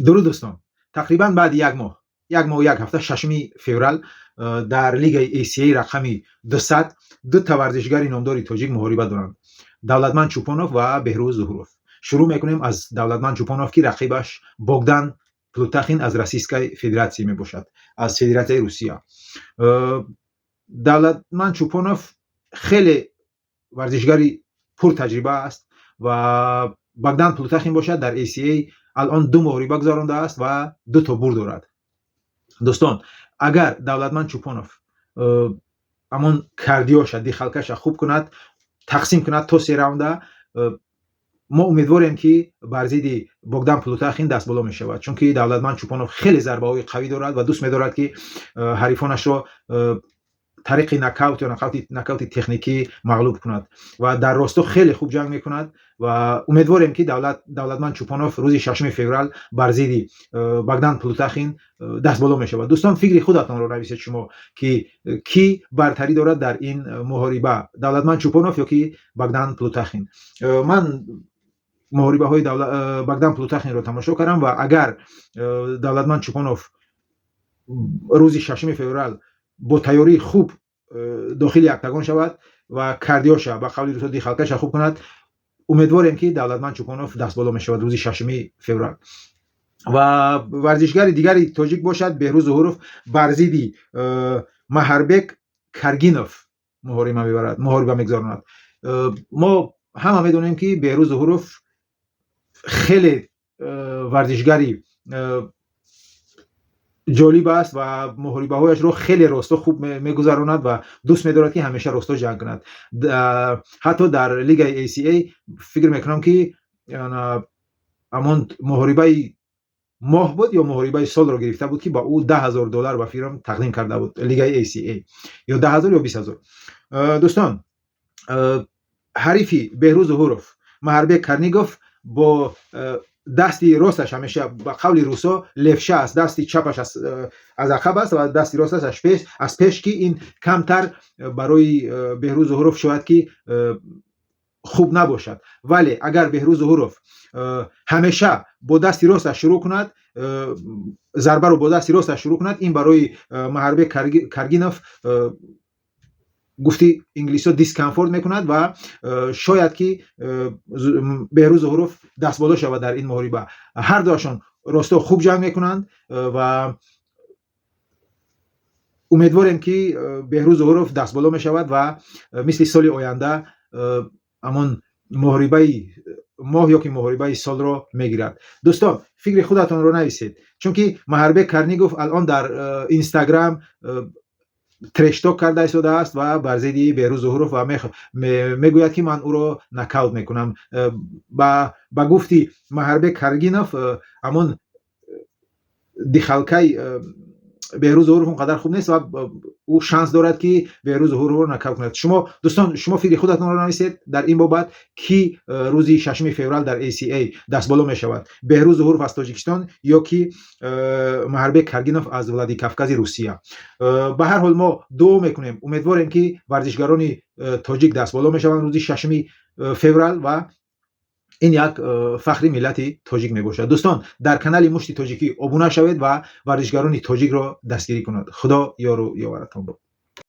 درود دوستان، تقریبا بعد یک ماه و یک هفته 6 فوریه در لیگ ACA رقمی 200 دو تا ورزشکار نامدار تاجیک محاربه دارند. دولتمند چوپانوف و بهروز ظهورов. شروع میکنیم از دولتمند چوپانوف که رقیبش بوگدان پلوتاخین از روسیای فدراسیی می باشد، از فدراسیای روسیه. دولتمند چوپانوف خیلی ورزشکاری پر تجربه است و بوگدان پلوتاخین باشد در ACA الان دو محاربه گذرانده است و دو تا برد دارد. دوستان، اگر دولتمند چوپانوف امون کاردیوش دخالکش خوب کند، تقسیم کند تا 3 راونده، ما امیدواریم که بر ضد بوگدان پلوتاخین دست بالا می شود، چون که دولتمند چوپانوف خیلی ضربه های قوی دارد و دوست می دارد که حریفانش را طریق نکاوت یا نکاوت تکنیکی مغلوب کند و در راستو خیلی خوب جنگ میکند و امیدواریم که دولتمند چوپانوف روز 6 فوریه بر ضد بوگدان پلوتاخین دست بالا می شود. دوستان، فکر خودتان را نویسید شما که کی برتری دارد در این محاربه، دولتمند چوپانوف یا کی بوگدان پلوتاخین. من محاربه های بوگدان پلوتاخین را تماشا کردم و اگر دولتمند چوپانوف روز 6 فوریه با تیاری خوب داخل اکتاگون شود و کاردیوش با قول روسا دخالکش خوب کند، امیدواریم که دولتمند چوپانوف دست بالا می شود روز 6 فوریه. و ورزشکار دیگری تاجیک باشد بهروز ظهورов بر ضد محربک کارگینوف محاربه میگذراند. ما همه میدونیم که بهروز ظهورov خیلی ورزشکاری جالب است و محاربه هایش رو خیلی راستا خوب میگذراند و دوست می‌دارد که همیشه راستا جنگ کند. حتی در لیگ ACA فکر میکنم که امون محاربه ماه بود یا محاربه سال رو گرفته بود که با او $10,000 به فیرم تقدیم کرده بود، لیگ ACA، یا 10,000 یا 20,000. دوستان، حریفی بهروز ظهورov محربک کارنیگوف با دستی راستش همیشه با قول روسا لفشه است، دستی چپش از عقب است و دستی راستش از پیش که این کمتر برای بهروز ظهورov شاید که خوب نباشد، ولی اگر بهروز ظهورov همیشه با دستی راستش شروع کند، ضربه رو با دستی راستش شروع کند، این برای محربک کارگینوف گفتی انگلیسی دیسکامفورت میکند و شاید که بهروز ظهورov دست بالا شود در این محاربه. هر دوشان راستا خوب جنگ میکنند و امیدواریم که بهروز ظهورov دست بالا می شود و مثل سال آینده امون محاربه ماه یا که محاربه سال را میگیرد. دوستان، فکر خودتان رو نویسید، چون که محربک کارنیگوف الان در اینستاگرام ترشتاک کرده ایستاده است و بر ضد بهروز ظهورov و میگوید که من او را نکاوت میکنم. با گفتی محربک کارگینوف امون دخالکای بهروز ظهورov اونقدر خوب نیست و او شانس دارد که بهروز ظهورov رو نکاوت کند. دوستان، شما فکر خودتان رو نویسید در این بابت کی روز 6 فوریه در ACA دست بالا می شود، بهروز ظهورov از تاجیکستان یا کی محربک کارگینوف از ولادیکافکاز روسیه. به هر حال ما دعا میکنیم، امیدواریم که ورزشکاران تاجیک دست بالا می شوند روز 6 فوریه و این یک فخر ملت تاجیک می باشد. دوستان، در کانال مشتی تاجیکی ابونه شوید و ورزشکاران تاجیک را دستگیری کنید. خدا یار و یاورتان باد.